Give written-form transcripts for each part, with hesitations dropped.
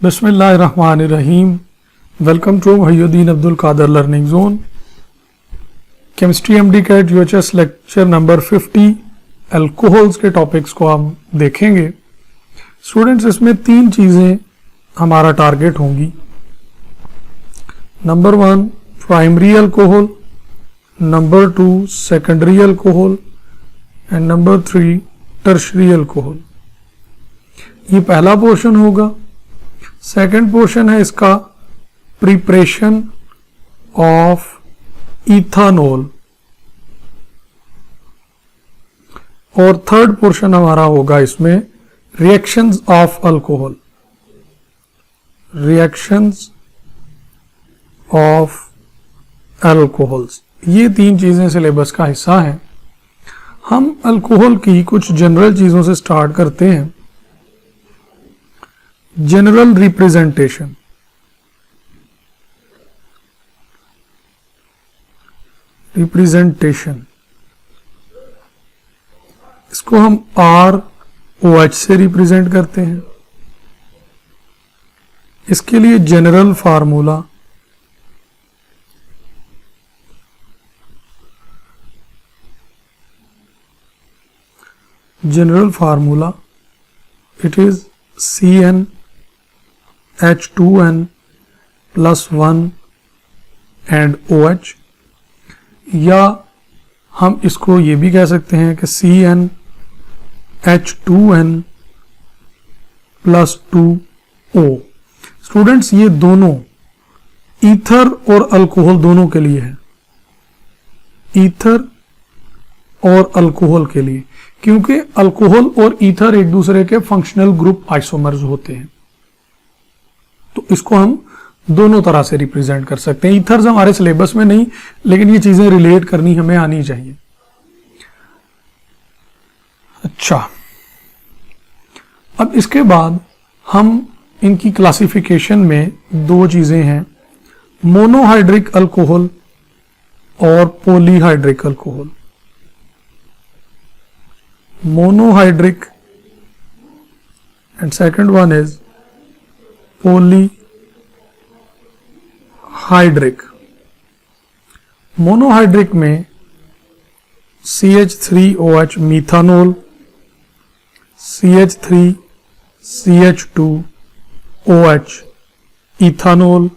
बिस्मिल्लाहिर्रहमानिर्रहीम। Welcome to Waheeduddin Abdul Qadir learning zone. Chemistry MD CAT UHS lecture number 50 alcohols के topics को हम देखेंगे। स्टूडेंट्स, इसमें तीन चीज़ें हमारा टारगेट होंगी। Number 1 primary alcohol, number 2 secondary alcohol and number 3 tertiary alcohol. ये पहला पोर्शन होगा। सेकंड पोर्शन है इसका प्रिपरेशन ऑफ इथानॉल और थर्ड पोर्शन हमारा होगा इसमें reactions of alcohol, reactions of alcohols. ये तीन चीजें सिलेबस का हिस्सा हैं। हम अल्कोहल की कुछ जनरल चीजों से स्टार्ट करते हैं। जनरल रिप्रेजेंटेशन, इसको हम ROH से रिप्रेजेंट करते हैं। इसके लिए general formula it is CnH2n + 1 and OH, या हम इसको ये भी कह सकते हैं कि CnH2n + 2O। स्टूडेंट्स, ये दोनों ईथर और अल्कोहल दोनों के लिए है, ईथर और अल्कोहल के लिए, क्योंकि अल्कोहल और ईथर एक दूसरे के फंक्शनल ग्रुप आइसोमर्स होते हैं, तो इसको हम दोनों तरह से रिप्रेजेंट कर सकते हैं। ईथर्स हमारे सिलेबस में नहीं, लेकिन ये चीजें रिलेट करनी हमें आनी चाहिए। अच्छा, अब इसके बाद हम इनकी क्लासिफिकेशन में दो चीजें हैं, मोनोहाइड्रिक अल्कोहल और polyhydric alcohol. Monohydric and second one is polyhydric. Monohydric में CH3OH मीथानॉल, CH3CH2OH इथानॉल,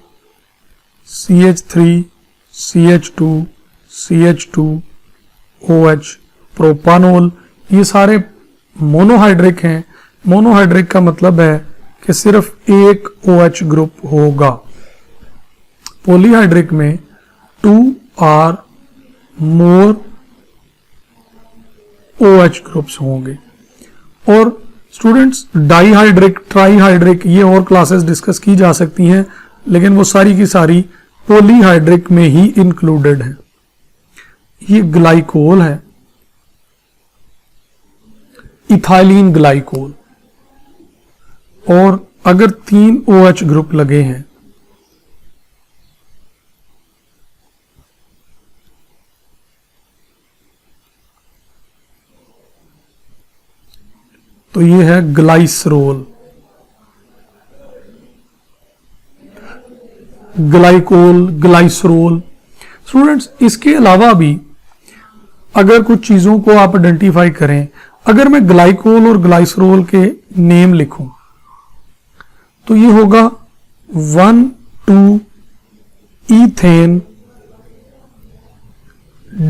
CH3CH2CH2OH प्रोपानॉल, ये सारे मोनोहाइड्रिक हैं। मोनोहाइड्रिक का मतलब है कि सिर्फ एक OH ग्रुप होगा। पॉलीहाइड्रिक में 2 or more OH ग्रुप्स होंगे। और स्टूडेंट्स, डाईहाइड्रिक, ट्राईहाइड्रिक, ये और क्लासेस डिस्कस की जा सकती हैं, लेकिन वो सारी की सारी पॉलीहाइड्रिक में ही इंक्लूडेड है। ये ग्लाइकोल है, इथाइलिन ग्लाइकोल, और अगर 3 OH ग्रुप लगे हैं तो ये है ग्लाइसरोल, ग्लाइकोल, ग्लाइसरोल। स्टूडेंट्स, इसके अलावा भी अगर कुछ चीजों को आप आइडेंटिफाई करें, अगर मैं ग्लाइकोल और ग्लाइसरोल के नेम लिखूं तो ये होगा 1,2 ईथेन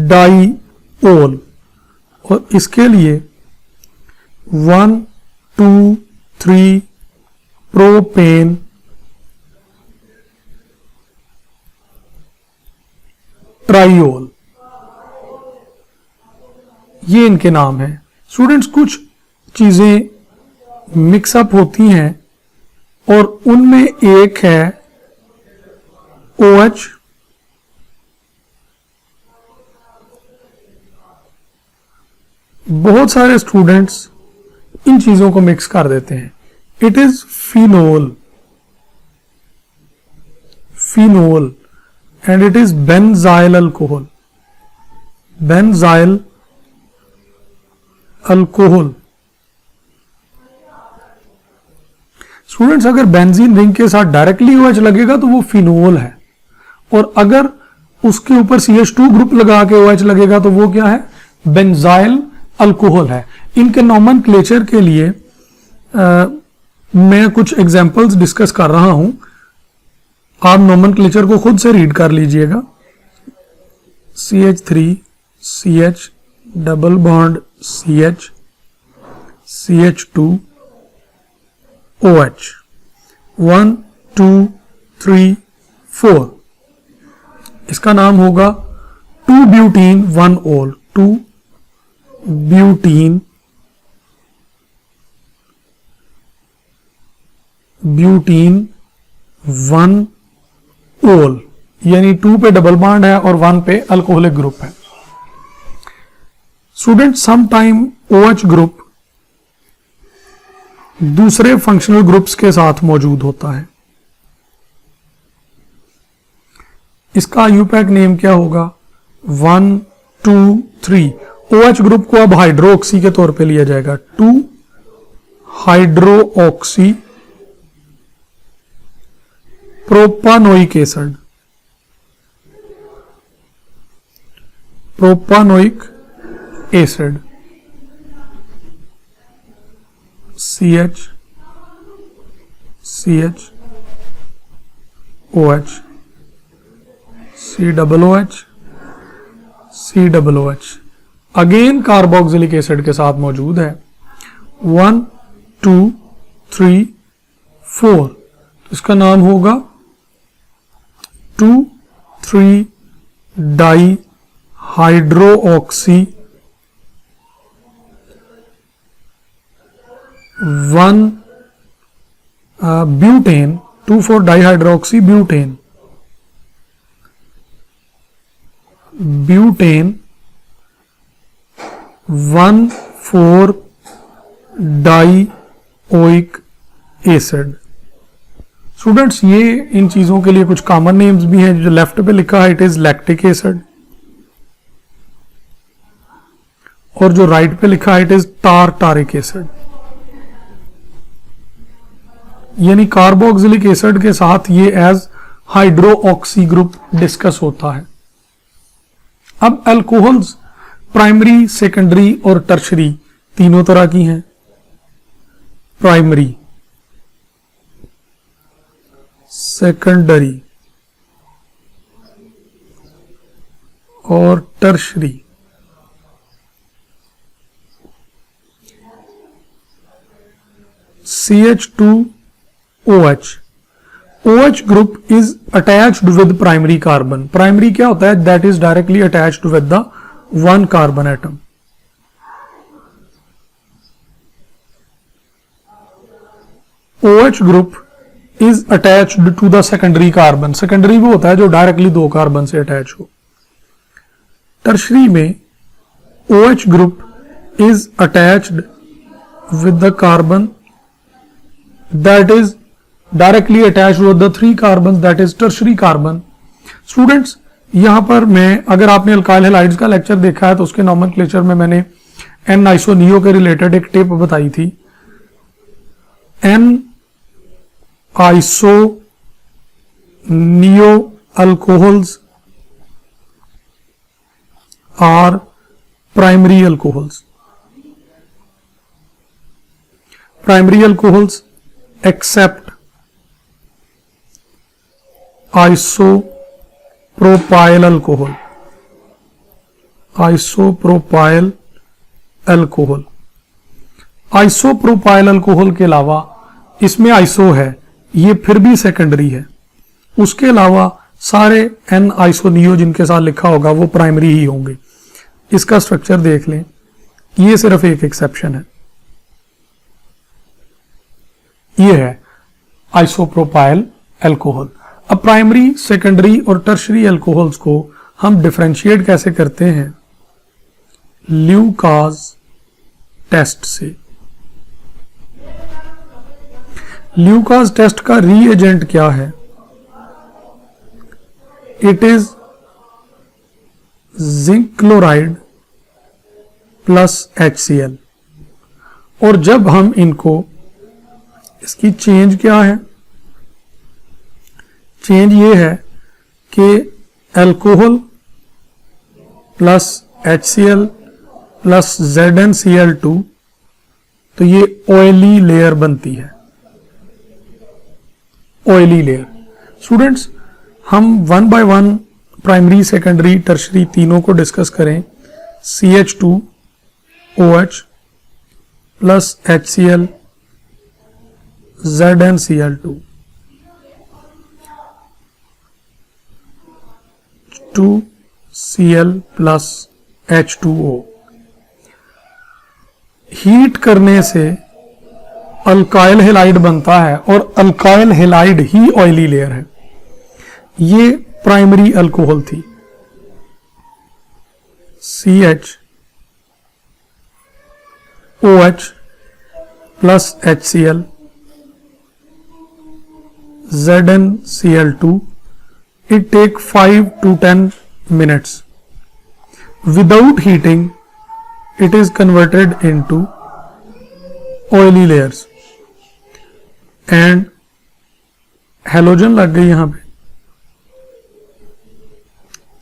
डाईओल, और इसके लिए 1,2,3 प्रोपेन ट्राइओल, ये इनके नाम है। स्टूडेंट्स, कुछ चीजें मिक्सअप होती हैं और उनमें एक है OH, बहुत सारे स्टूडेंट्स इन चीजों को मिक्स कर देते हैं। It is phenol, phenol, and it is benzyl alcohol, benzyl alcohol. Students अगर बेंजीन रिंग के साथ डायरेक्टली OH लगेगा तो वो फिनोल है, और अगर उसके ऊपर CH2 ग्रुप लगा के OH लगेगा तो वो क्या है, बेंजाइल अल्कोहल है। इनके नॉमेनक्लेचर के लिए मैं कुछ एग्जांपल्स डिस्कस कर रहा हूं, आप नॉमेनक्लेचर को खुद से रीड कर लीजिएगा। CH3 CH double bond CH CH2 OH 1 2 3 4, इसका नाम होगा 2 ब्यूटीन 1 ओल, 2 ब्यूटीन ब्यूटीन 1 ओल, यानी 2 पे डबल बॉन्ड है और 1 पे अल्कोहलिक ग्रुप है। Student some time OH group दूसरे फंक्शनल ग्रुप्स के साथ मौजूद होता है, इसका यूपैक नेम क्या होगा, 1 2 3। OH ग्रुप को अब हाइड्रोक्सी के तौर पे लिया जाएगा, 2 hydroxy propanoic acid, propanoic acid CH CH OH C double OH C double OH, again carboxylic acid के साथ मौजूद है, 1 2 3 4, तो इसका नाम होगा 2 3 di hydroxy 1 butane, 2 4 dihydroxy butane, butane 1 4 dioic acid. Students ये इन चीजों के लिए कुछ कॉमन नेम्स भी हैं, जो लेफ्ट पे लिखा है इट इज लैक्टिक एसिड, और जो राइट पे लिखा है इट इज टार्टारिक एसिड। यानी कार्बोक्सिलिक एसिड के साथ ये एज हाइड्रोक्सी ग्रुप डिस्कस होता है। अब अल्कोहल्स प्राइमरी, सेकेंडरी और टर्शरी तीनों तरह की हैं। प्राइमरी, सेकेंडरी और tertiary. CH2OH, OH group is attached with primary carbon. Primary क्या होता है? That is directly attached with the one carbon atom. OH group is attached to the secondary carbon. Secondary वो होता है जो directly दो carbon से attach हो। Tertiary में OH group is attached with the carbon that is directly attached with the 3 carbons, that is tertiary carbon. Students, यहां पर मैं, अगर आपने अल्काइल हैलाइड्स का लेक्चर देखा है तो उसके नॉमेनक्लेचर में मैंने एन आइसोनियो के रिलेटेड एक टिप बताई थी। एन आइसोनियो alcohols are primary alcohols. Primary alcohols except isopropyl alcohol, isopropyl alcohol. Isopropyl alcohol के अलावा इसमें आइसो है, ये फिर भी सेकेंडरी है। उसके अलावा सारे एन आइसोनियो जिनके साथ लिखा होगा वो प्राइमरी ही होंगे। इसका स्ट्रक्चर देख लें, ये सिर्फ एक एक्सेप्शन है, ये है आइसोप्रोपाइल अल्कोहल। अब प्राइमरी, सेकेंडरी और टर्शरी अल्कोहल्स को हम डिफरेंशिएट कैसे करते हैं? ल्यूकास टेस्ट से। ल्यूकास टेस्ट का रीएजेंट क्या है? It is zinc chloride plus HCl। और जब हम इनको इसकी चेंज क्या है? चेंज ये है कि alcohol plus HCl plus ZnCl2, तो ये ऑयली लेयर बनती है, ऑयली लेयर। स्टूडेंट्स, हम one by one primary, secondary, tertiary तीनों को डिस्कस करें। CH2OH plus HCl ZnCl2, 2Cl plus H2O। Heat करने से अल्काइल हेलाइड बनता है और अल्काइल हेलाइड ही ऑयली लेयर है। ये प्राइमरी अल्कोहल थी, CH OH plus HCl ZnCl2। It take 5 to 10 minutes. Without heating, it is converted into oily layers. And halogen लग गई यहां पे,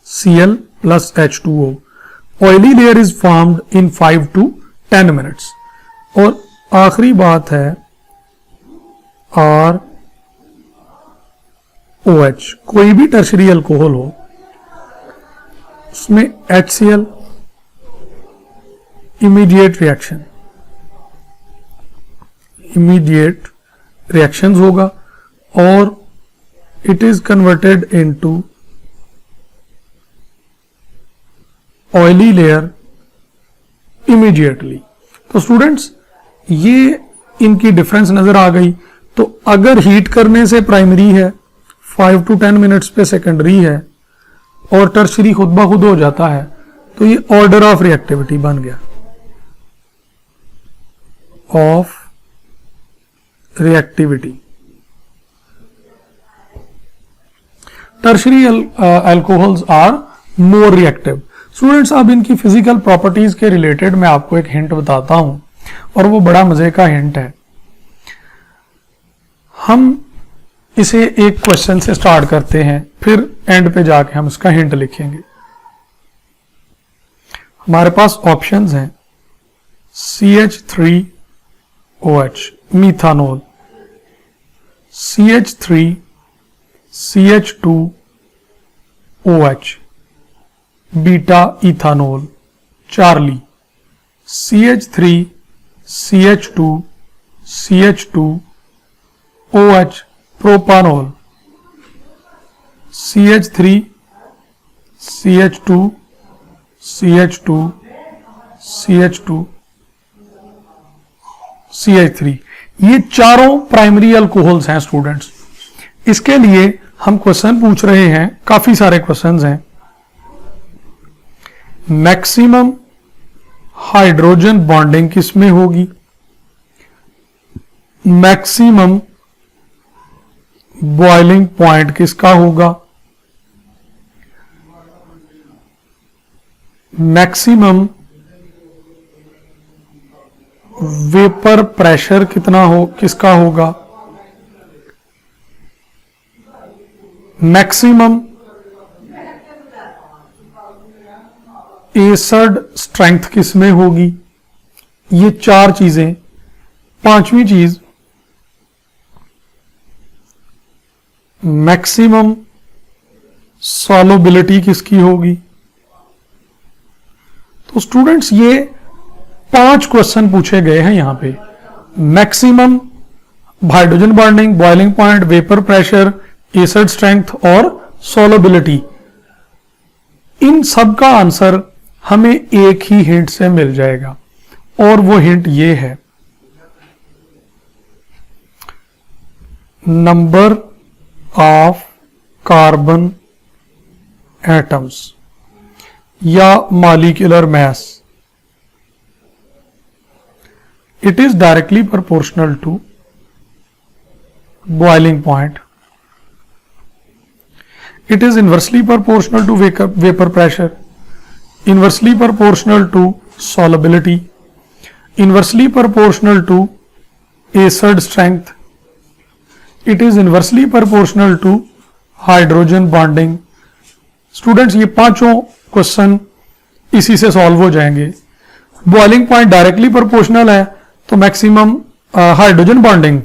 Cl plus H2O. Oily layer is formed in 5 to 10 minutes. और आखिरी बात है ROH। कोई भी टर्शरी अल्कोहल हो, उसमें HCl इमीडिएट रिएक्शंस होगा और it is converted into oily layer immediately. तो स्टूडेंट्स, ये इनकी डिफरेंस नजर आ गई। तो अगर हीट करने से प्राइमरी है, 5 to 10 मिनट्स पे सेकेंडरी है और टर्शरी खुद ब खुद हो जाता है, तो ये ऑर्डर ऑफ रिएक्टिविटी बन गया, of reactivity. Tertiary alcohols are more reactive. Students, अब इनकी फिजिकल प्रॉपर्टीज के रिलेटेड मैं आपको एक हिंट बताता हूं और वो बड़ा मजे का हिंट है। हम इसे एक क्वेश्चन से स्टार्ट करते हैं, फिर एंड पे जाके हम इसका हिंट लिखेंगे। हमारे पास ऑप्शंस हैं CH3OH मीथानोल, CH3 CH2OH beta ethanol Charlie, CH3 CH2 CH2OH propanol, CH3 CH2 CH2 CH2 CH3। ये चारों प्राइमरी अल्कोहल्स हैं स्टूडेंट्स। इसके लिए हम क्वेश्चन पूछ रहे हैं, काफी सारे क्वेश्चंस हैं। मैक्सिमम हाइड्रोजन बॉन्डिंग किसमें होगी, मैक्सिमम बॉइलिंग पॉइंट किसका होगा, मैक्सिमम वेपर प्रेशर किसका होगा, मैक्सिमम एसिड स्ट्रेंथ किसमें होगी। ये चार चीजें। पांचवी चीज, मैक्सिमम सॉल्युबिलिटी किसकी होगी। तो स्टूडेंट्स, ये 5 क्वेश्चन पूछे गए हैं यहां पे। Maximum hydrogen bonding, boiling point, vapour pressure, acid strength और सॉल्युबिलिटी। इन सब का आंसर हमें एक ही हिंट से मिल जाएगा और वो हिंट ये है, नंबर ऑफ कार्बन एटम्स या molecular mass. It is directly proportional to boiling point. It is inversely proportional to vapor pressure, inversely proportional to solubility, inversely proportional to acid strength it is inversely proportional to hydrogen bonding. Students ये पांचों question इसी से solve हो जाएंगे। Boiling point directly proportional है तो maximum hydrogen bonding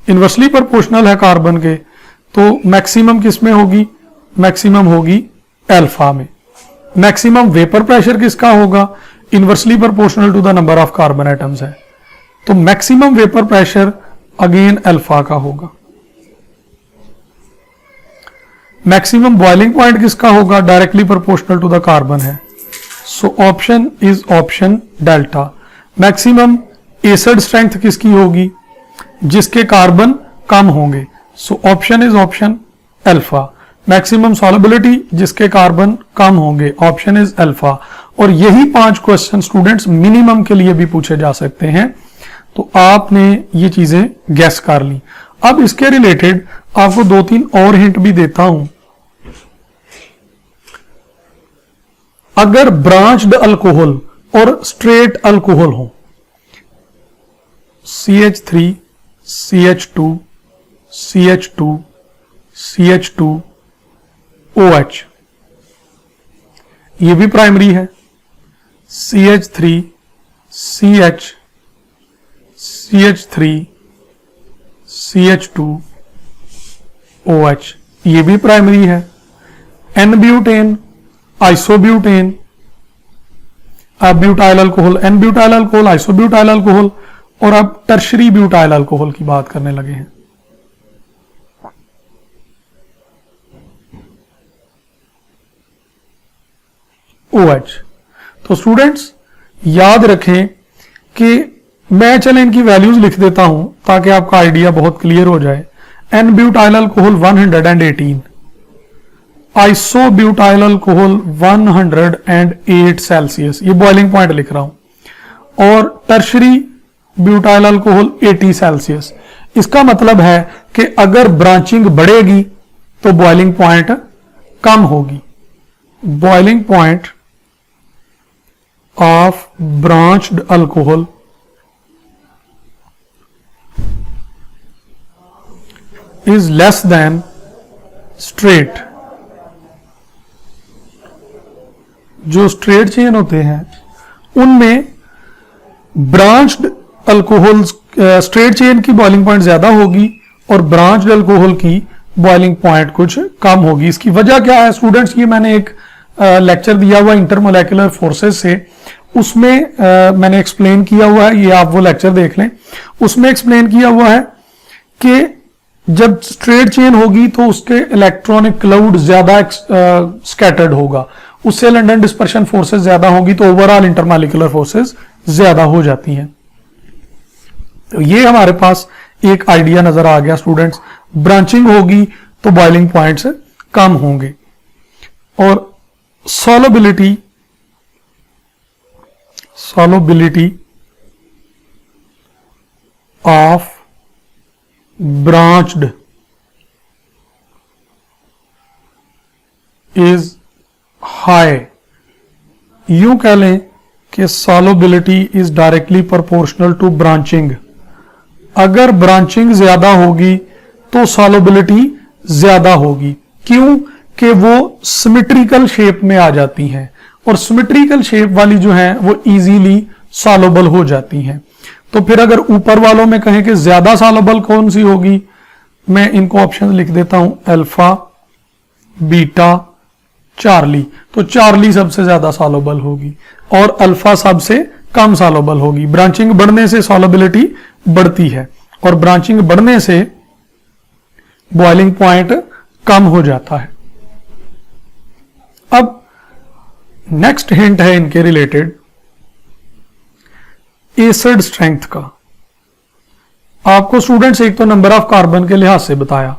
inversely proportional है carbon के, तो मैक्सिमम किस में होगी, मैक्सिमम होगी अल्फा में। मैक्सिमम वेपर प्रेशर किसका होगा, inversely proportional to the number of carbon atoms है, तो maximum vapour pressure again alpha का होगा। मैक्सिमम बॉइलिंग पॉइंट किसका होगा, directly proportional to the carbon है, so option is option delta. Maximum acid strength किसकी होगी, जिसके कार्बन कम होंगे, so option is option alpha. Maximum solubility जिसके कार्बन कम होंगे, ऑप्शन इज अल्फा। और यही 5 क्वेश्चन स्टूडेंट्स मिनिमम के लिए भी पूछे जा सकते हैं, तो आपने ये चीजें गैस कर ली। अब इसके रिलेटेड आपको 2-3 और हिंट भी देता हूं। अगर ब्रांच्ड अल्कोहल और स्ट्रेट अल्कोहल हो, CH3 CH2 CH2 CH2 OH, ये भी प्राइमरी है, CH3 CH CH3 CH2 OH, ये भी प्राइमरी है। N butane isobutane, butyl alcohol, n butyl alcohol, isobutyl alcohol, और अब टर्शरी ब्यूटाइल अल्कोहल की बात करने लगे हैं। OH, तो स्टूडेंट्स याद रखें कि मैं चले इनकी वैल्यूज लिख देता हूं ताकि आपका आइडिया बहुत क्लियर हो जाए। N-ब्यूटाइल अल्कोहल 118, आइसोब्यूटाइल अल्कोहल 108 सेल्सियस, ये बॉइलिंग पॉइंट लिख रहा हूं, और टर्शरी ब्यूटाइल अल्कोहल 80 सेल्सियस। इसका मतलब है कि अगर ब्रांचिंग बढ़ेगी तो बॉइलिंग पॉइंट कम होगी। Boiling point of branched alcohol is less than straight. जो स्ट्रेट चेन होते हैं उनमें ब्रांच्ड अल्कोहल, स्ट्रेट चेन की बॉइलिंग पॉइंट ज्यादा होगी और ब्रांच्ड अल्कोहल की बॉइलिंग पॉइंट कुछ कम होगी। इसकी वजह क्या है स्टूडेंट्स, ये मैंने एक लेक्चर दिया हुआ इंटरमोलेकुलर फोर्सेस से, उसमें मैंने एक्सप्लेन किया हुआ है, ये आप वो लेक्चर देख लें। उसमें एक्सप्लेन किया हुआ है कि जब स्ट्रेट चेन होगी तो उसके इलेक्ट्रॉनिक क्लाउड ज्यादा स्कैटर्ड होगा, उससे लंडन डिस्पर्शन फोर्सेस ज्यादा होगी, तो ओवरऑल इंटरमोलेकुलर फोर्सेस ज्यादा हो जाती हैं। तो ये हमारे पास एक आइडिया नजर आ गया स्टूडेंट्स। ब्रांचिंग होगी तो बॉइलिंग पॉइंट्स कम होंगे। और solubility of branched is high. यूं कह लें कि solubility is directly proportional to branching. अगर ब्रांचिंग ज्यादा होगी तो सॉल्युबिलिटी ज्यादा होगी। क्यों? कि वो सिमेट्रिकल शेप में आ जाती हैं, और सिमेट्रिकल शेप वाली जो है वो इजीली सॉल्युबल हो जाती हैं। तो फिर अगर ऊपर वालों में कहें कि ज्यादा सॉल्युबल कौन सी होगी, मैं इनको ऑप्शन लिख देता हूं, अल्फा, बीटा, चार्ली। तो चार्ली सबसे ज्यादा सॉल्युबल होगी और अल्फा सबसे कम सॉल्युबल होगी। ब्रांचिंग बढ़ने से सॉल्युबिलिटी बढ़ती है और ब्रांचिंग बढ़ने से बॉइलिंग पॉइंट कम हो जाता है। अब नेक्स्ट हिंट है इनके रिलेटेड एसिड स्ट्रेंथ का। आपको स्टूडेंट्स एक तो नंबर ऑफ कार्बन के लिहाज से बताया,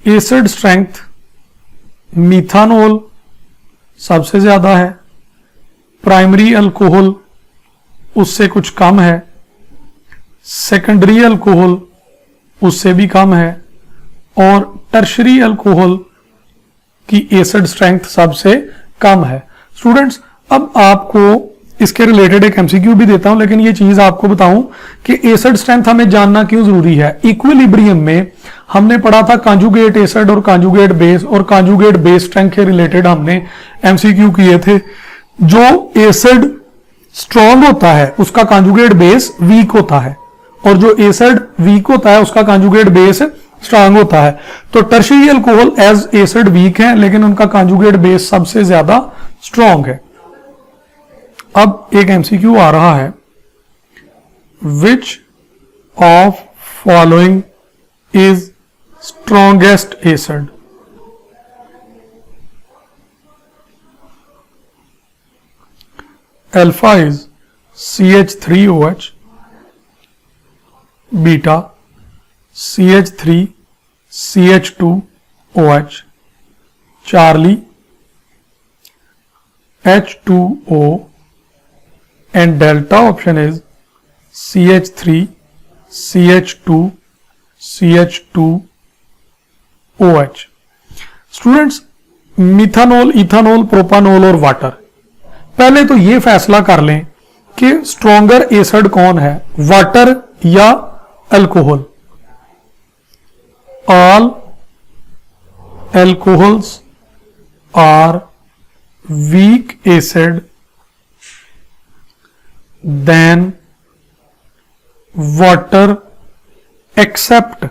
एसिड स्ट्रेंथ मीथानोल सबसे ज्यादा है, प्राइमरी अल्कोहल उससे कुछ कम है, सेकेंडरी अल्कोहल उससे भी कम है, और टर्शरी अल्कोहल की एसिड स्ट्रेंथ सबसे कम है। स्टूडेंट्स अब आपको इसके रिलेटेड एक एमसीक्यू भी देता हूं, लेकिन ये चीज आपको बताऊं कि एसिड स्ट्रेंथ हमें जानना क्यों जरूरी है। इक्विलिब्रियम में हमने पढ़ा था कांजुगेट एसिड और कांजुगेट बेस, और कांजुगेट बेस स्ट्रेंथ के रिलेटेड हमने एमसीक्यू किए थे। जो एसिड स्ट्रॉन्ग होता है उसका कांजुगेट बेस वीक होता है, और जो एसिड वीक होता है उसका कांजुगेट बेस स्ट्रांग होता है। तो tertiary alcohol as acid weak है, लेकिन उनका कांजुगेट बेस सबसे ज्यादा स्ट्रॉन्ग है। अब एक एमसीक्यू आ रहा है, which of following is strongest acid? Alpha is CH3OH, beta CH3CH2OH, charlie H2O, and delta option is CH3CH2CH2OH। Students, methanol, ethanol, propanol और वाटर, पहले तो ये फैसला कर लें कि स्ट्रॉन्गर एसिड कौन है, वाटर या alcohol. All alcohols are weak acid than water except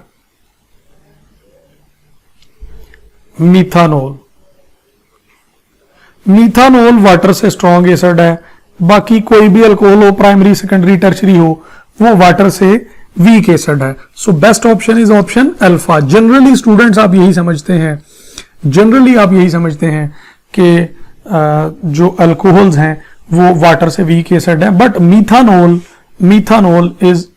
methanol. Methanol water से स्ट्रॉन्ग एसिड है, बाकी कोई भी अल्कोहल हो, प्राइमरी सेकेंडरी टर्शरी हो, वो वाटर से वीक एसिड है। So best option is option alpha. Generally students आप यही समझते हैं कि जो अल्कोहल्स हैं वो वाटर से वीक एसिड है, but methanol is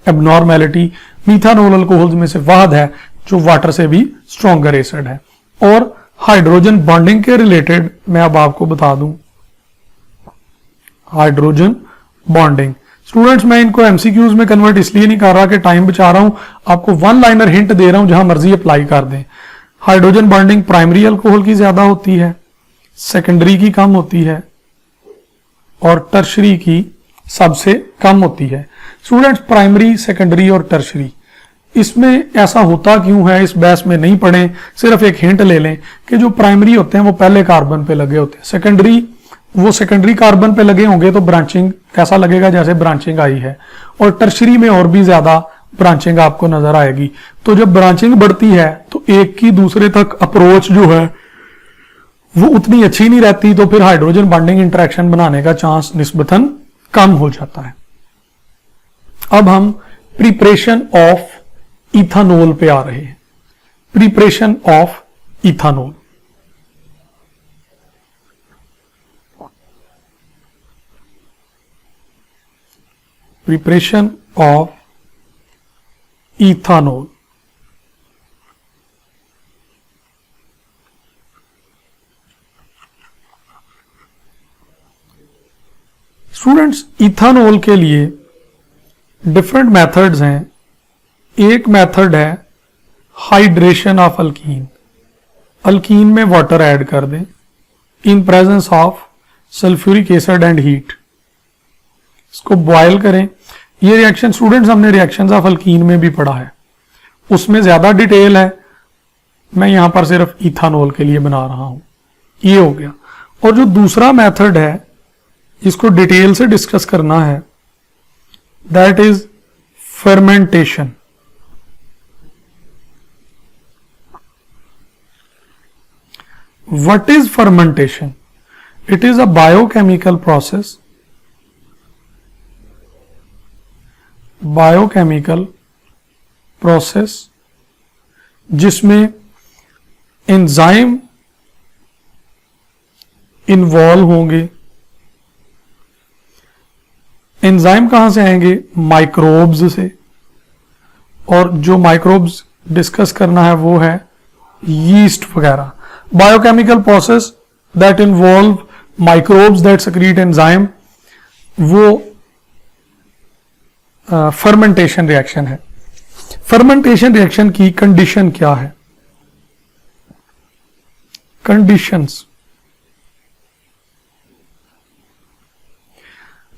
abnormality. Methanol alcohols में से वाहद है जो वाटर से भी स्ट्रॉन्गर एसिड है। और हाइड्रोजन बॉन्डिंग के रिलेटेड मैं अब आपको बता दूं, हाइड्रोजन बॉन्डिंग। स्टूडेंट्स, मैं इनको एमसीक्यूज में कन्वर्ट इसलिए नहीं कर रहा कि टाइम बचा रहा हूं, आपको वन लाइनर हिंट दे रहा हूं, जहां मर्जी अप्लाई कर दें। हाइड्रोजन बॉन्डिंग प्राइमरी अल्कोहल की ज्यादा होती है, सेकेंडरी की कम होती है, और टर्शरी की सबसे कम होती है। स्टूडेंट्स, प्राइमरी, सेकेंडरी और टर्शरी, इसमें ऐसा होता क्यों है, इस बहस में नहीं पढ़ें, सिर्फ एक हिंट ले लें कि जो प्राइमरी होते हैं वो पहले कार्बन पे लगे होते हैं, सेकेंडरी कार्बन पे लगे होंगे तो ब्रांचिंग कैसा लगेगा, जैसे ब्रांचिंग आई है, और टर्शरी में और भी ज्यादा ब्रांचिंग आपको नजर आएगी। तो जब ब्रांचिंग बढ़ती है तो एक की दूसरे तक अप्रोच जो है वो उतनी अच्छी नहीं रहती, तो फिर हाइड्रोजन बॉन्डिंग इंटरेक्शन बनाने का चांस निस्बतन कम हो जाता है। अब हम प्रिपरेशन ऑफ इथानॉल पे आ रहे हैं। Preparation of ethanol, preparation of ethanol. Students, ethanol के लिए डिफरेंट मेथड्स हैं। एक मेथड है हाइड्रेशन ऑफ अल्कीन। अल्कीन में वाटर ऐड कर दें in presence of sulphuric acid and heat, इसको बॉयल करें। ये रिएक्शन स्टूडेंट्स हमने रिएक्शंस ऑफ अल्कीन में भी पढ़ा है, उसमें ज्यादा डिटेल है, मैं यहां पर सिर्फ इथानॉल के लिए बना रहा हूं। ये हो गया। और जो दूसरा मेथड है, इसको डिटेल से डिस्कस करना है, that is fermentation. What is fermentation? It is a biochemical process जिसमें एंजाइम इन्वॉल्व होंगे। एंजाइम कहां से आएंगे? माइक्रोब्स से, और जो माइक्रोब्स डिस्कस करना है वो है यीस्ट वगैरह। Biochemical process that involve microbes that secrete enzyme, वो फर्मेंटेशन रिएक्शन है। फर्मेंटेशन रिएक्शन की कंडीशन क्या है? कंडीशंस,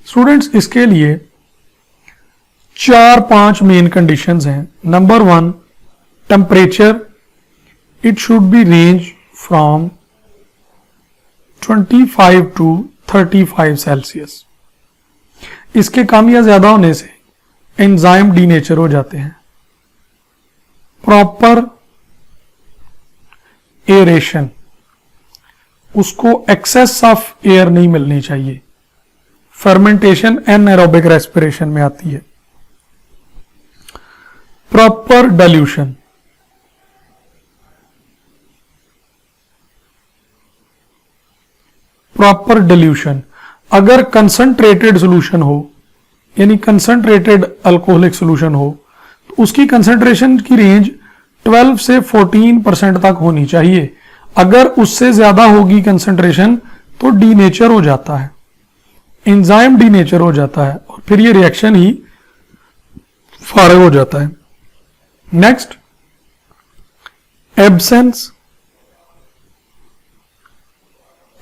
स्टूडेंट्स इसके लिए 4-5 मेन कंडीशंस हैं। Number 1, temperature, it should be range from 25 to 35 Celsius. इसके कम या ज्यादा होने से एंजाइम डीनेचर हो जाते हैं। प्रॉपर एरेशन, उसको एक्सेस ऑफ एयर नहीं मिलनी चाहिए। फर्मेंटेशन एनारोबिक रेस्पिरेशन में आती है। प्रॉपर डाइल्यूशन, प्रॉपर डाइल्यूशन, अगर कंसंट्रेटेड सोल्यूशन हो यानी कंसंट्रेटेड अल्कोहलिक सोल्यूशन हो तो उसकी कंसंट्रेशन की रेंज 12 से 14% तक होनी चाहिए। अगर उससे ज्यादा होगी कंसंट्रेशन तो डीनेचर हो जाता है, एंजाइम डीनेचर हो जाता है और फिर ये रिएक्शन ही फारग हो जाता है। Next, absence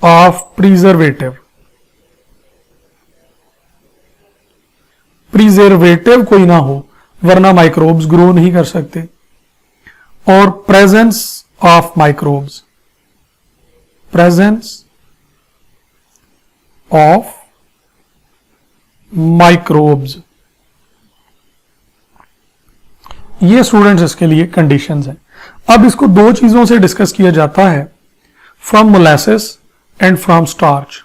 of preservative. Preservative कोई ना हो वरना माइक्रोब्स ग्रो नहीं कर सकते। और presence of microbes, presence of microbes, ये स्टूडेंट्स इसके लिए कंडीशंस हैं। अब इसको दो चीजों से डिस्कस किया जाता है, from molasses and from starch.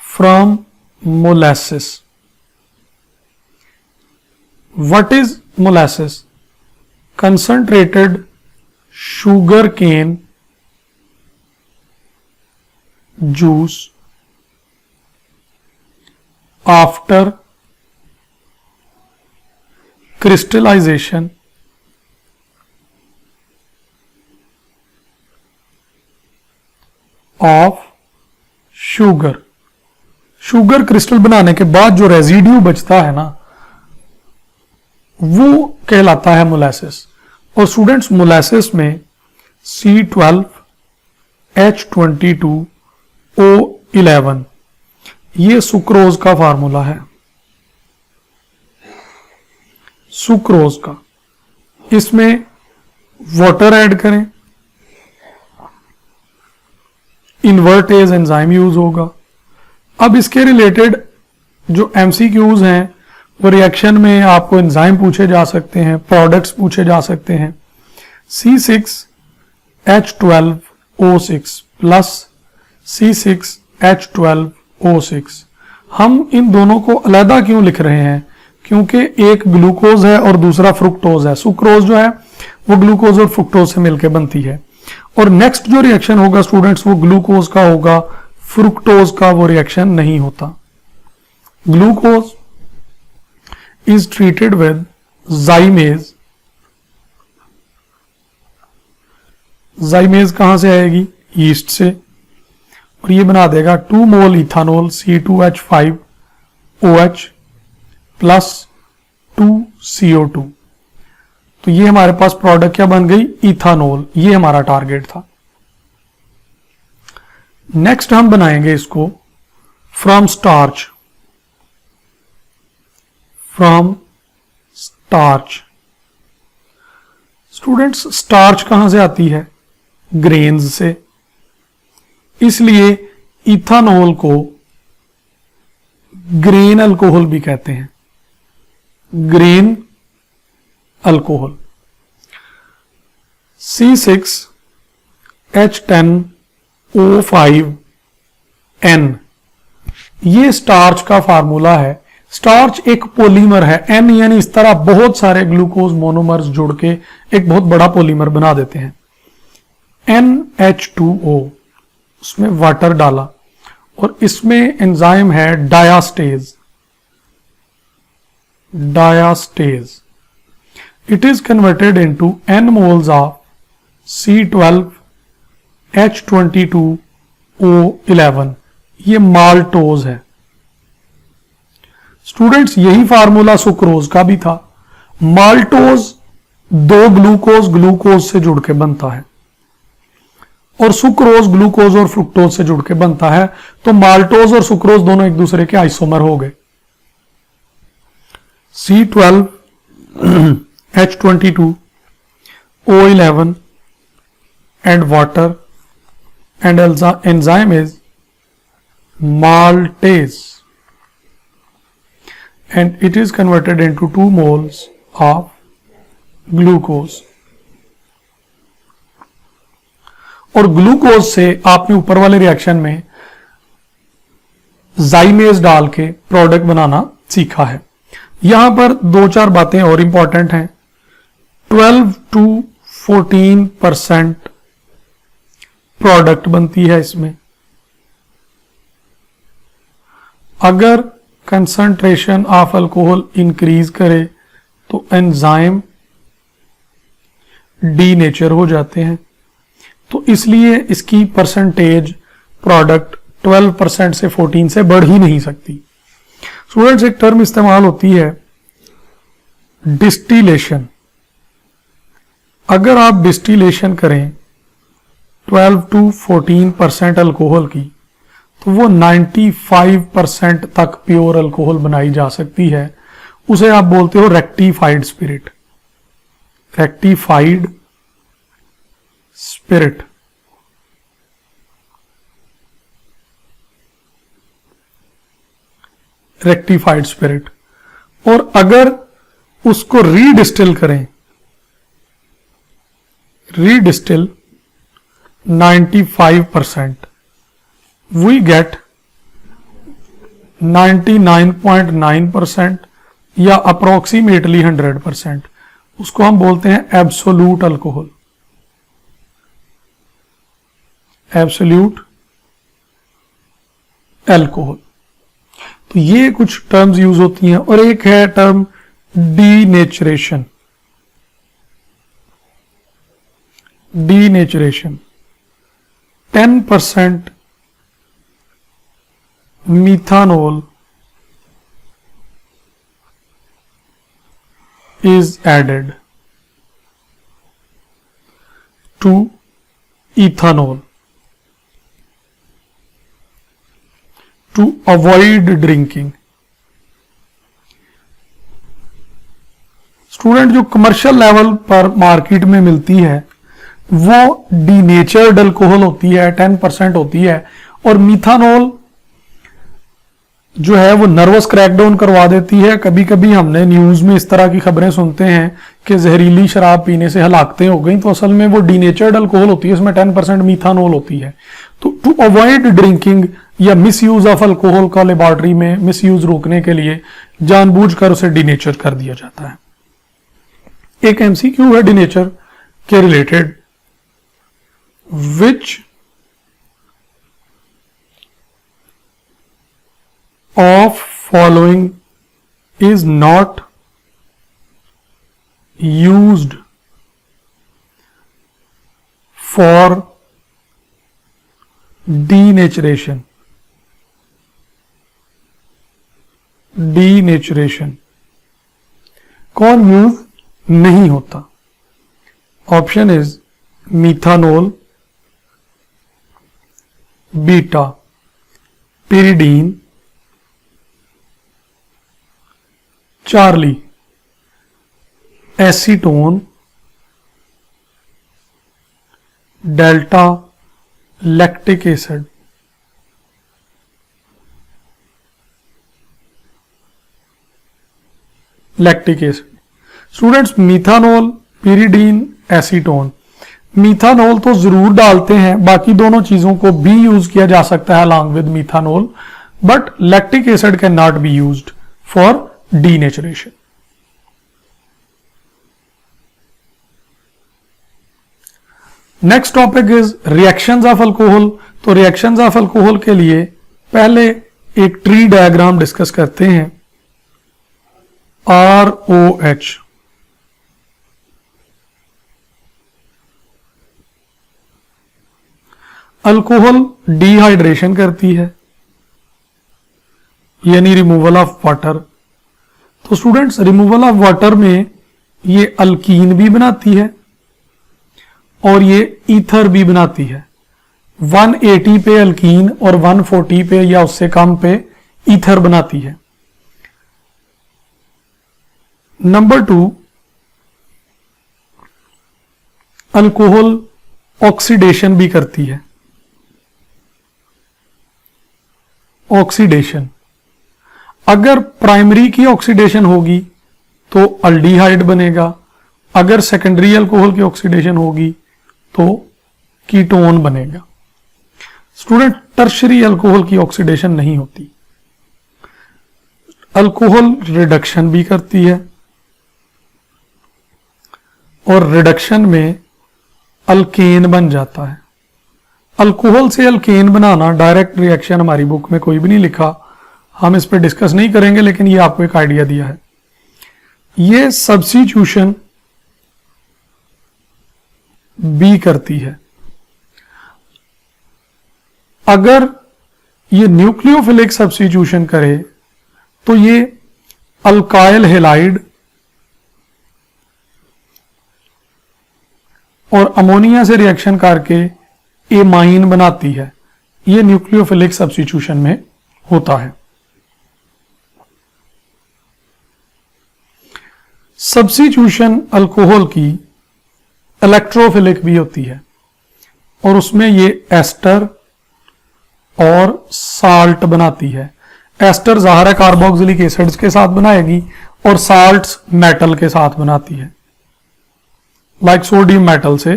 From molasses, what is molasses? concentrated sugar cane juice after crystallization of sugar। Sugar crystal बनाने के बाद जो रेजिड्यू बचता है ना वो कहलाता है मोलासेस। और स्टूडेंट्स मोलासेस में C12H22O11 ये सुक्रोज का फार्मूला है, सुक्रोज का। इसमें वाटर ऐड करें, इन्वर्टेज एंजाइम यूज होगा। अब इसके रिलेटेड जो MCQs हैं वो रिएक्शन में आपको एंजाइम पूछे जा सकते हैं, प्रोडक्ट्स पूछे जा सकते हैं। C6H12O6 प्लस C6H12O6, हम इन दोनों को अलग क्यों लिख रहे हैं? क्योंकि एक ग्लूकोज है और दूसरा फ्रुक्टोज है। सुक्रोज जो है वो ग्लूकोज और फ्रुक्टोज से मिलकर बनती है। और नेक्स्ट जो रिएक्शन होगा स्टूडेंट्स वो ग्लूकोज का होगा, फ्रुक्टोज का वो रिएक्शन नहीं होता। Glucose is treated with zymes। zymes कहां से आएगी? ईस्ट से, और ये बना देगा 2 मोल इथानॉल C2H5OH प्लस 2 CO2। तो ये हमारे पास प्रोडक्ट क्या बन गई? इथानॉल। ये हमारा टारगेट था। नेक्स्ट हम बनाएंगे इसको from starch. From starch, students starch कहां से आती है? ग्रेन्स से। इसलिए इथानॉल को ग्रेन अल्कोहल भी कहते हैं, ग्रेन अल्कोहल। C6H10O5N ये स्टार्च का फार्मूला है। स्टार्च एक पॉलीमर है, N यानी इस तरह बहुत सारे ग्लूकोज मोनोमर्स जुड़ के एक बहुत बड़ा पॉलीमर बना देते हैं। NH2O, उसमें वाटर डाला और इसमें एंजाइम है diastase. Diastase, it is converted into N moles of C12H22O11। ये माल्टोज है। स्टूडेंट्स यही फार्मूला सुक्रोज का भी था। माल्टोज 2 ग्लूकोज से जुड़ के बनता है और सुक्रोज ग्लूकोज और फ्रुक्टोज से जुड़ के बनता है, तो माल्टोज और सुक्रोज दोनों एक दूसरे के आइसोमर हो गए। C12 H22 O11 and water and enzyme is maltase and it is converted into 2 moles of glucose। और ग्लूकोज से आपने ऊपर वाले रिएक्शन में जाइमेज डाल के प्रोडक्ट बनाना सीखा है। यहां पर 2-4 बातें और इंपॉर्टेंट हैं। 12 to 14% प्रोडक्ट बनती है इसमें। अगर कंसंट्रेशन ऑफ अल्कोहल इंक्रीज करे तो एंजाइम डीनेचर हो जाते हैं, तो इसलिए इसकी परसेंटेज प्रोडक्ट 12% से 14 से बढ़ ही नहीं सकती। स्टूडेंट्स, एक टर्म इस्तेमाल होती है डिस्टिलेशन। अगर आप डिस्टिलेशन करें 12 to 14% अल्कोहल की, तो वो 95% तक प्योर अल्कोहल बनाई जा सकती है। उसे आप बोलते हो rectified spirit. Rectified spirit. Rectified spirit. और अगर उसको रीडिस्टिल करें, रीडिस्टिल 95%, वी गेट 99.9% या अप्रोक्सीमेटली 100%। उसको हम बोलते हैं एब्सोल्यूट अल्कोहल। Absolute alcohol. तो ये कुछ टर्म्स यूज होती हैं। और एक है term denaturation. Denaturation 10% methanol is added to ethanol to avoid drinking। Student, जो कमर्शियल लेवल पर मार्केट में मिलती है वो डीनेचर्ड अल्कोहल होती है, 10% होती है। और मिथानॉल जो है वो नर्वस क्रैकडाउन करवा देती है। कभी कभी हमने न्यूज में इस तरह की खबरें सुनते हैं कि जहरीली शराब पीने से हलाकतें हो गई, तो असल में वो डीनेचर्ड अल्कोहल होती है, इसमें 10% मिथानॉल होती है। तो टू अवॉइड ड्रिंकिंग या मिस यूज ऑफ अल्कोहल का लेबोरेटरी में मिस यूज रोकने के लिए जानबूझकर उसे डीनेचर कर दिया जाता है। एक एमसीक्यू है डीनेचर के related. Which of following is not used for denaturation? Denaturation कौन यूज नहीं होता? Option is methanol, beta pyridine, Charlie, acetone, delta lactic acid. Lactic acid. Students, methanol, pyridine, acetone. Methanol तो जरूर डालते हैं, बाकी दोनों चीजों को भी यूज किया जा सकता है along with methanol, but lactic acid can not be used for denaturation। Next topic is reactions of alcohol. तो रिएक्शंस ऑफ अल्कोहल के लिए पहले एक ट्री डायग्राम डिस्कस करते हैं। ROH अल्कोहल डिहाइड्रेशन करती है, यानी रिमूवल ऑफ वाटर। तो स्टूडेंट्स, रिमूवल ऑफ वाटर में ये अल्कीन भी बनाती है और ये ईथर भी बनाती है। 180 पे अल्कीन और 140 पे या उससे कम पे ईथर बनाती है। नंबर 2, अल्कोहल ऑक्सीडेशन भी करती है। ऑक्सीडेशन, अगर प्राइमरी की ऑक्सीडेशन होगी तो अल्डिहाइड बनेगा, अगर सेकेंडरी अल्कोहल की ऑक्सीडेशन होगी तो कीटोन बनेगा। स्टूडेंट, टर्शरी अल्कोहल की ऑक्सीडेशन नहीं होती। अल्कोहल रिडक्शन भी करती है और रिडक्शन में अल्केन बन जाता है। अल्कोहल से अल्केन बनाना डायरेक्ट रिएक्शन हमारी बुक में कोई भी नहीं लिखा, हम इस पर डिस्कस नहीं करेंगे, लेकिन ये आपको एक आइडिया दिया है। ये सब्स्टिट्यूशन भी करती है। अगर ये न्यूक्लियोफिलिक सब्स्टिट्यूशन करे तो ये अल्काइल हैलाइड और अमोनिया से रिएक्शन करके एमाइन बनाती है। ये न्यूक्लियोफिलिक सब्स्टिट्यूशन में होता है। सब्स्टिट्यूशन अल्कोहल की इलेक्ट्रोफिलिक भी होती है और उसमें ये एस्टर और साल्ट बनाती है। एस्टर ज़ाहिर है कार्बोक्सिलिक एसिड्स के साथ बनाएगी और साल्ट्स मेटल के साथ बनाती है। लाइक सोडियम मेटल से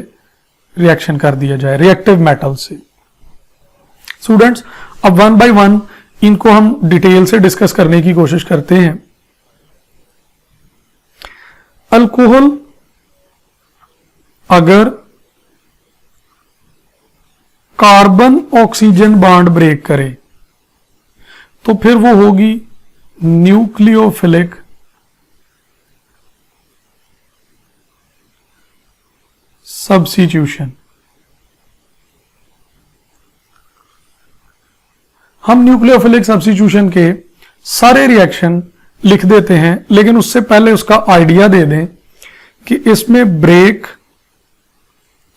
रिएक्शन कर दिया जाए, रिएक्टिव मेटल से। स्टूडेंट्स, अब वन बाय वन इनको हम डिटेल से डिस्कस करने की कोशिश करते हैं। अल्कोहल अगर कार्बन ऑक्सीजन बॉन्ड ब्रेक करे तो फिर वो होगी न्यूक्लियोफिलिक सब्स्टिट्यूशन। हम न्यूक्लियोफिलिक सब्स्टिट्यूशन के सारे रिएक्शन लिख देते हैं, लेकिन उससे पहले उसका आइडिया दे दें कि इसमें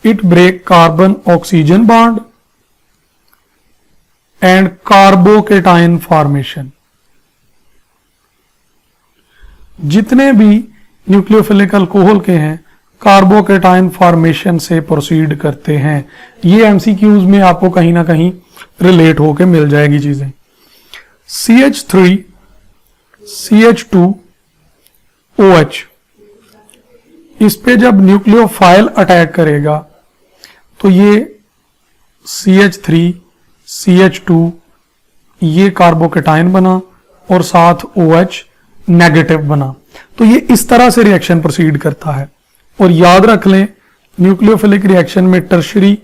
it break carbon oxygen bond and carbocation formation. जितने भी न्यूक्लियोफिलिक अल्कोहल के हैं कार्बोकेटाइन फॉर्मेशन से प्रोसीड करते हैं। ये एमसीक्यूज में आपको कहीं ना कहीं रिलेट होके मिल जाएगी चीजें। CH3 CH2 OH, इस पे जब न्यूक्लियोफाइल अटैक करेगा तो ये CH3 CH2 ये कार्बोकेटाइन बना और साथ OH नेगेटिव बना। तो ये इस तरह से रिएक्शन प्रोसीड करता है। और याद रख लें, न्यूक्लियोफिलिक रिएक्शन में टर्शरी,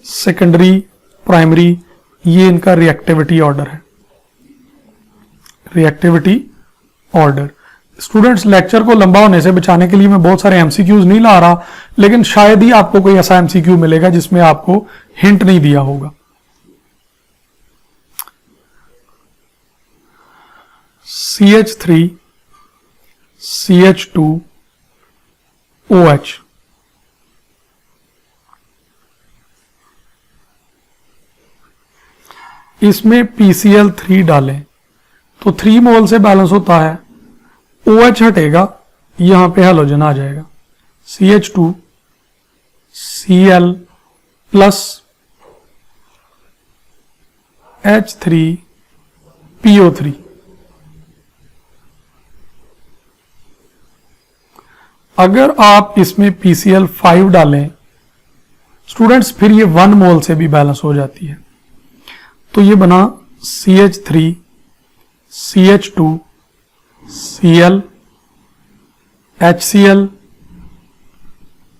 सेकेंडरी, प्राइमरी, ये इनका रिएक्टिविटी ऑर्डर है। Reactivity order. स्टूडेंट्स, लेक्चर को लंबा होने से बचाने के लिए मैं बहुत सारे एमसीक्यूज नहीं ला रहा, लेकिन शायद ही आपको कोई ऐसा एमसीक्यू मिलेगा जिसमें आपको हिंट नहीं दिया होगा। CH3 CH2 OH, इसमें PCl3 डालें तो 3 मोल से बैलेंस होता है। OH हटेगा, यहां पे हैलोजन आ जाएगा। CH2 Cl plus H3 PO3। अगर आप इसमें PCl5 डालें स्टूडेंट्स, फिर ये 1 मोल से भी बैलेंस हो जाती है। तो ये बना CH3 CH2 Cl HCl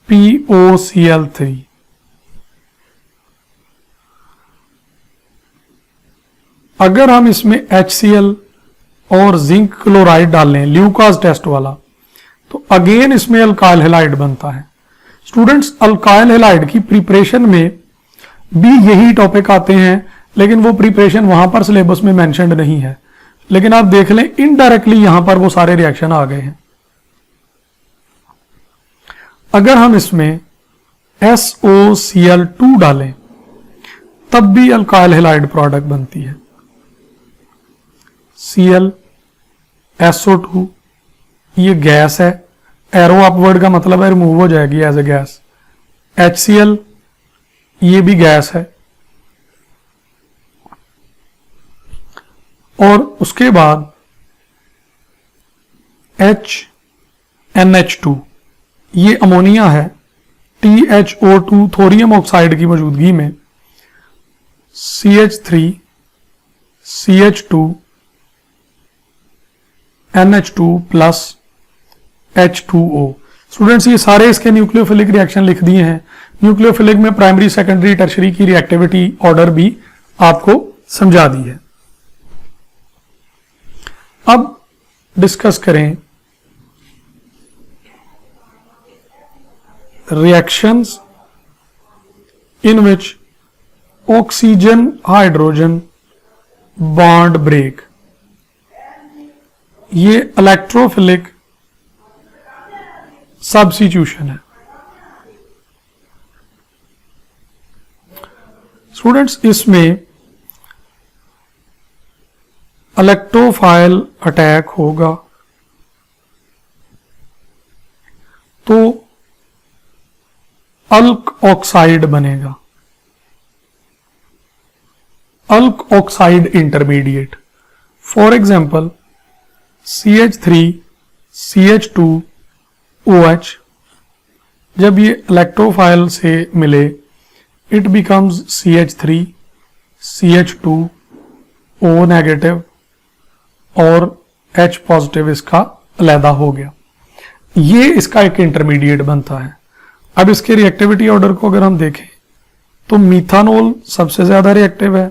POCl3। अगर हम इसमें HCl और जिंक क्लोराइड डालें, ल्यूकास टेस्ट वाला, तो अगेन इसमें अल्काइल हैलाइड बनता है। स्टूडेंट्स, अल्काइल हैलाइड की प्रिपरेशन में भी यही टॉपिक आते हैं, लेकिन वो प्रिपरेशन वहां पर सिलेबस में मेंशन्ड नहीं है। लेकिन आप देख लें, इनडायरेक्टली यहां पर वो सारे रिएक्शन आ गए हैं। अगर हम इसमें SOCl2 डालें तब भी अल्काइल हैलाइड प्रोडक्ट बनती है। Cl SO2 ये गैस है, एरो अपवर्ड का मतलब है रिमूव हो जाएगी एज ए गैस। HCl ये भी गैस है। और उसके बाद NH2 ये अमोनिया है। THO2 थोरियम ऑक्साइड की मौजूदगी में CH3 CH2 NH2 plus H2O। Students ये सारे इसके न्यूक्लियोफिलिक रिएक्शन लिख दिए हैं। न्यूक्लियोफिलिक में प्राइमरी, सेकेंडरी, टर्शरी की रिएक्टिविटी ऑर्डर भी आपको समझा दी है। अब डिस्कस करें reactions in which oxygen hydrogen bond break। ये इलेक्ट्रोफिलिक सब्स्टिट्यूशन है। स्टूडेंट्स इसमें इलेक्ट्रोफाइल अटैक होगा तो अल्क ऑक्साइड बनेगा, alkoxide intermediate. For example CH3 CH2OH जब ये इलेक्ट्रोफाइल से मिले it becomes CH3 CH2O negative और H पॉजिटिव इसका अलहदा हो गया। ये इसका एक इंटरमीडिएट बनता है। अब इसके रिएक्टिविटी ऑर्डर को अगर हम देखें तो मीथानोल सबसे ज्यादा रिएक्टिव है,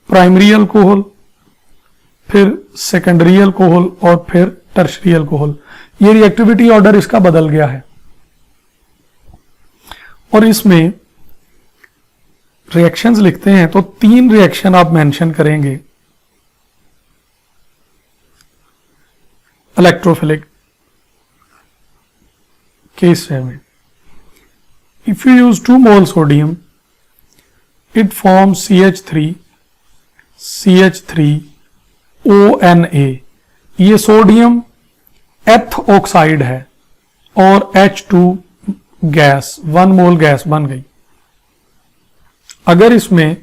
प्राइमरी अल्कोहल, फिर सेकेंडरी अल्कोहल और फिर टर्शरी अल्कोहल। ये रिएक्टिविटी ऑर्डर इसका बदल गया है। और इसमें रिएक्शंस लिखते हैं तो 3 रिएक्शन आप मेंशन करेंगे इलेक्ट्रोफिलिक केस में। If you use 2 mole sodium, it forms CH3 CH3ONA। ये सोडियम एथ ऑक्साइड है और H2 गैस 1 मोल गैस बन गई। अगर इसमें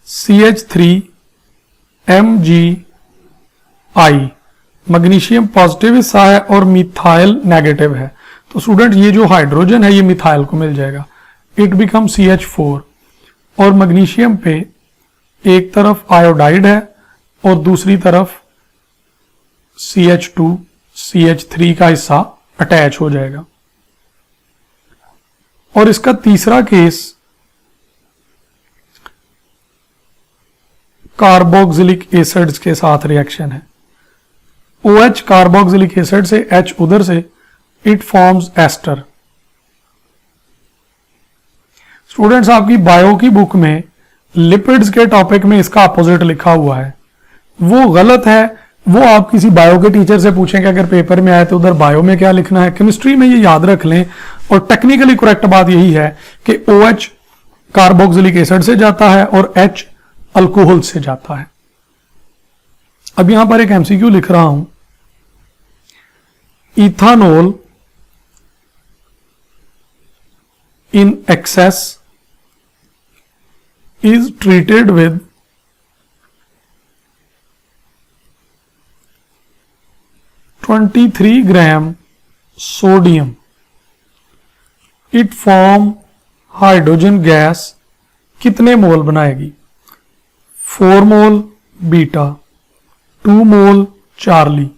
CH3MgI मैग्नीशियम पॉजिटिव हिस्सा है और मिथाइल नेगेटिव है तो स्टूडेंट ये जो हाइड्रोजन है ये मिथाइल को मिल जाएगा। इट बिकम CH4 और मैग्नीशियम पे एक तरफ आयोडाइड है और दूसरी तरफ CH2 CH3 का हिस्सा अटैच हो जाएगा। और इसका तीसरा केस कार्बोक्सिलिक एसिड्स के साथ रिएक्शन है। OH कार्बोक्सिलिक एसिड से, H उधर से, इट फॉर्म्स एस्टर। स्टूडेंट्स आपकी बायो की बुक में लिपिड्स के टॉपिक में इसका अपोजिट लिखा हुआ है, वो गलत है। वो आप किसी बायो के टीचर से पूछें कि अगर पेपर में आए तो उधर बायो में क्या लिखना है। केमिस्ट्री में ये याद रख लें। और टेक्निकली करेक्ट बात यही है कि OH कार्बोक्सिलिक एसिड से जाता है और H अल्कोहल से जाता है। अब यहां पर एक MCQ लिख रहा हूं। Ethanol in excess is treated with 23 gram sodium. It form hydrogen gas कितने मोल बनाएगी? 4 मोल बीटा, 2 मोल चार्ली,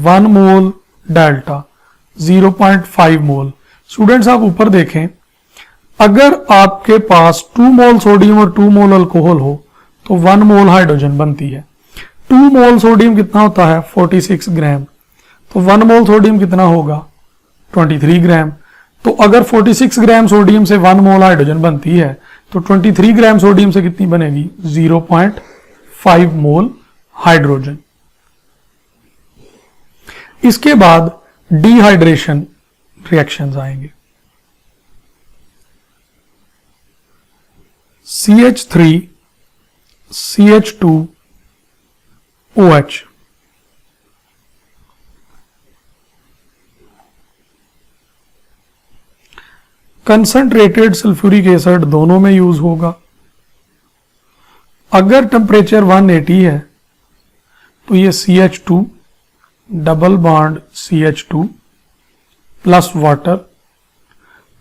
1 मोल डेल्टा, 0.5 मोल। स्टूडेंट्स आप ऊपर देखें, अगर आपके पास 2 मोल सोडियम और 2 मोल अल्कोहल हो तो 1 मोल हाइड्रोजन बनती है। 2 मोल सोडियम कितना होता है? 46 ग्राम। तो 1 मोल सोडियम कितना होगा? 23 ग्राम। तो अगर 46 ग्राम सोडियम से 1 मोल हाइड्रोजन बनती है तो 23 ग्राम सोडियम से कितनी बनेगी? 0.5 मोल हाइड्रोजन। इसके बाद डिहाइड्रेशन रिएक्शंस आएंगे। CH3 CH2 OH। Concentrated sulphuric acid दोनों में यूज होगा। अगर टेम्परेचर 180 है तो ये CH2 double bond CH2 plus water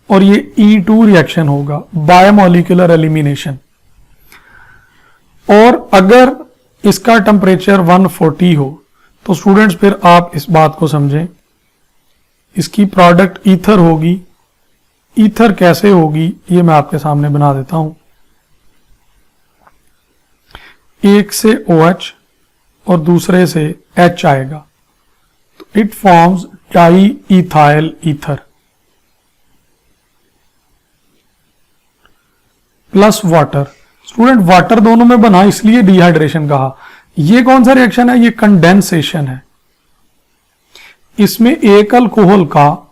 और ये E2 रिएक्शन होगा, बायोमोलिकुलर एलिमिनेशन। और अगर इसका टेम्परेचर 140 हो तो स्टूडेंट्स फिर आप इस बात को समझें, इसकी प्रोडक्ट ईथर होगी। ईथर कैसे होगी ये मैं आपके सामने बना देता हूं। एक से OH और दूसरे से H आएगा तो it forms di ethyl ether plus water. Student water दोनों में बना इसलिए डिहाइड्रेशन कहा। ये कौन सा रिएक्शन है? ये कंडेंसेशन है। इसमें एक अल्कोहल का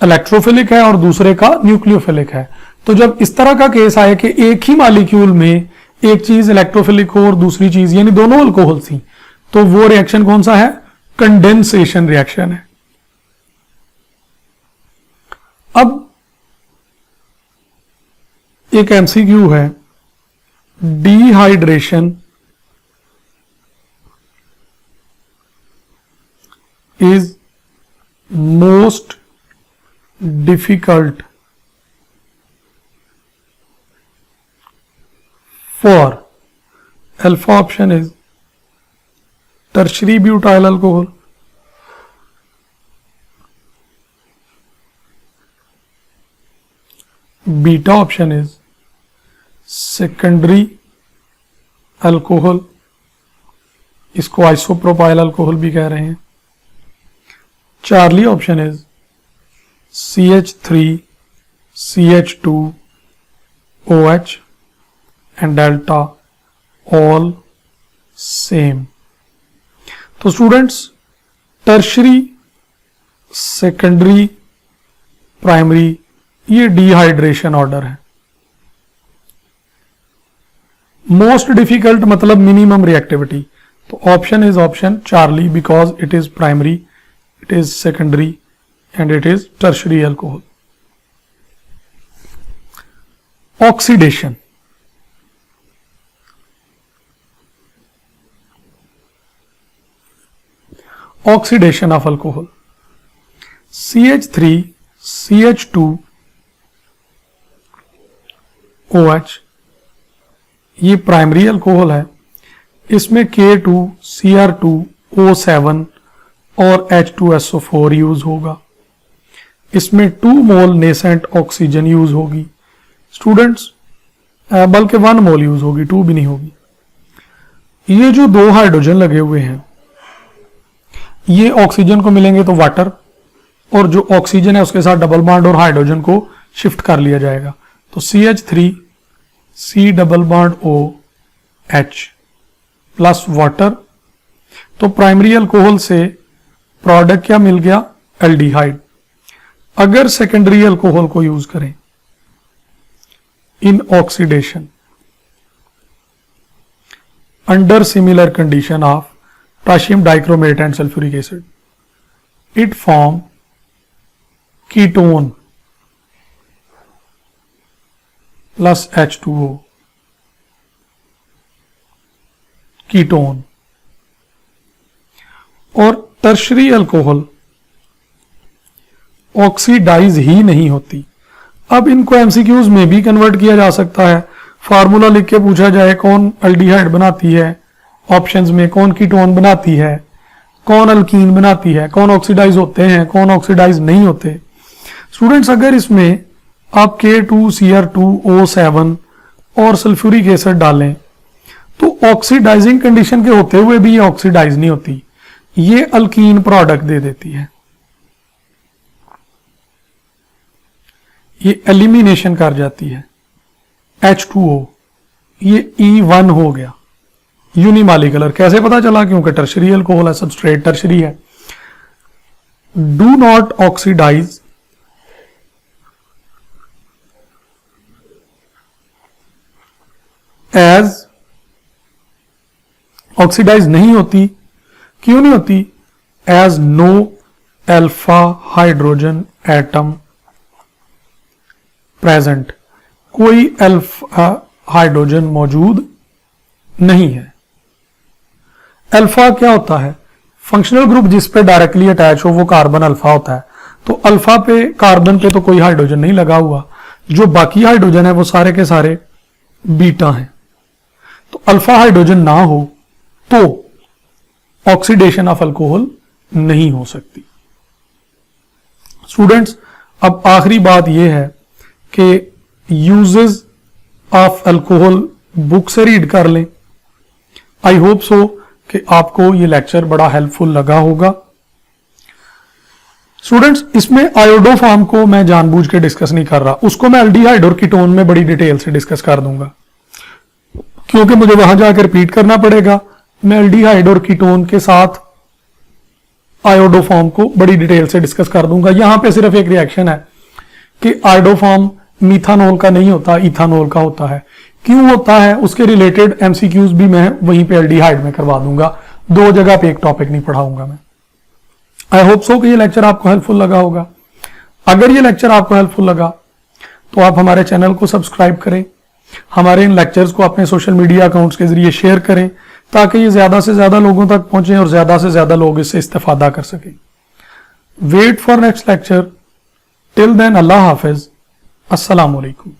इलेक्ट्रोफिलिक है और दूसरे का न्यूक्लियोफिलिक है। तो जब इस तरह का केस आए कि एक ही मॉलिक्यूल में एक चीज इलेक्ट्रोफिलिक हो और दूसरी चीज यानी दोनों अल्कोहल थी, तो वो रिएक्शन कौन सा है? कंडेंसेशन रिएक्शन है। अब एक एमसीक्यू है, dehydration is most difficult for alpha option is tertiary butyl alcohol, beta option is secondary alcohol, इसको आइसोप्रोपाइल अल्कोहल भी कह रहे हैं। Charlie option is CH3 CH2 OH and delta all same। तो स्टूडेंट्स टर्शरी, सेकेंडरी, प्राइमरी ये dehydration order है। Most difficult मतलब minimum reactivity, तो option is option Charlie because it is primary, it is secondary and it is tertiary alcohol। Oxidation, oxidation of alcohol, CH3 CH2 OH ये primary alcohol है। इसमें K2 Cr2 O7 और H2SO4 use होगा। इसमें 2 मोल nascent oxygen use होगी students, बल्कि 1 मोल use होगी, 2 भी नहीं होगी। ये जो 2 हाइड्रोजन लगे हुए हैं ये ऑक्सीजन को मिलेंगे तो वाटर, और जो ऑक्सीजन है उसके साथ डबल बॉन्ड और हाइड्रोजन को शिफ्ट कर लिया जाएगा। तो CH3 C double bond O H plus water. तो प्राइमरी अल्कोहल से प्रोडक्ट क्या मिल गया? एल्डिहाइड। अगर सेकेंडरी अल्कोहल को यूज करें in oxidation under similar condition of potassium dichromate and sulphuric acid, it form ketone plus H2O, ketone. और tertiary alcohol oxidise ही नहीं होती। अब इनको एमसीक्यूज में भी कन्वर्ट किया जा सकता है। फार्मूला लिख के पूछा जाए कौन अल्डिहाइड बनाती है, ऑप्शंस में कौन कीटोन बनाती है, कौन अल्कीन बनाती है, कौन ऑक्सीडाइज होते हैं, कौन ऑक्सीडाइज नहीं होते। स्टूडेंट्स अगर इसमें आप K2 Cr2 O7 और सल्फ्यूरिक एसिड डालें तो ऑक्सीडाइजिंग कंडीशन के होते हुए भी ये ऑक्सीडाइज नहीं होती, ये अल्कीन प्रोडक्ट दे देती है। ये एलिमिनेशन कर जाती है। H2O ये E1 हो गया, यूनिमॉलिक्यूलर। कैसे पता चला? क्योंकि टर्शरी अल्कोहल है, सबस्ट्रेट टर्शरी है। Do not oxidize as oxidize नहीं होती, क्यों नहीं होती? As no alpha hydrogen atom present, कोई अल्फा हाइड्रोजन मौजूद नहीं है। अल्फा क्या होता है? फंक्शनल ग्रुप जिस पे डायरेक्टली अटैच हो वो कार्बन अल्फा होता है। तो अल्फा पे, कार्बन पे तो कोई हाइड्रोजन नहीं लगा हुआ, जो बाकी हाइड्रोजन है वो सारे के सारे बीटा हैं। तो अल्फा हाइड्रोजन ना हो तो ऑक्सीडेशन ऑफ अल्कोहल नहीं हो सकती। स्टूडेंट्स, अब आखिरी बात यह है कि यूजेस ऑफ अल्कोहल बुक से रीड कर लें। आई होप सो कि आपको ये लेक्चर बड़ा हेल्पफुल लगा होगा। स्टूडेंट्स, इसमें आयोडोफॉर्म को मैं जानबूझ के डिस्कस नहीं कर रहा, उसको मैं एल्डिहाइड और कीटोन में बड़ी डिटेल से डिस्कस कर दूंगा, क्योंकि मुझे वहां जाकर रिपीट करना पड़ेगा। मैं एल्डिहाइड और कीटोन के साथ आयोडोफॉर्म को बड़ी डिटेल से डिस्कस कर दूंगा। यहां पे सिर्फ एक रिएक्शन है कि आयोडोफॉर्म मीथानोल का नहीं होता, इथानोल का होता है। क्यों होता है उसके रिलेटेड एमसीक्यूज भी मैं वहीं पे एल्डिहाइड में करवा दूंगा, दो जगह पे एक टॉपिक नहीं पढ़ाऊंगा मैं। आई होप सो कि ये लेक्चर आपको हेल्पफुल लगा होगा। अगर ये लेक्चर आपको हेल्पफुल लगा तो आप हमारे चैनल को सब्सक्राइब करें, हमारे इन लेक्चर्स को अपने सोशल मीडिया अकाउंट्स के जरिए शेयर करें, ताकि ये ज्यादा से ज्यादा लोगों तक पहुंचे और ज्यादा से ज्यादा लोग इससे इस्तेफादा कर सकें। Wait for next lecture. Till then, अल्लाह हाफिज, अस्सलाम वालेकुम।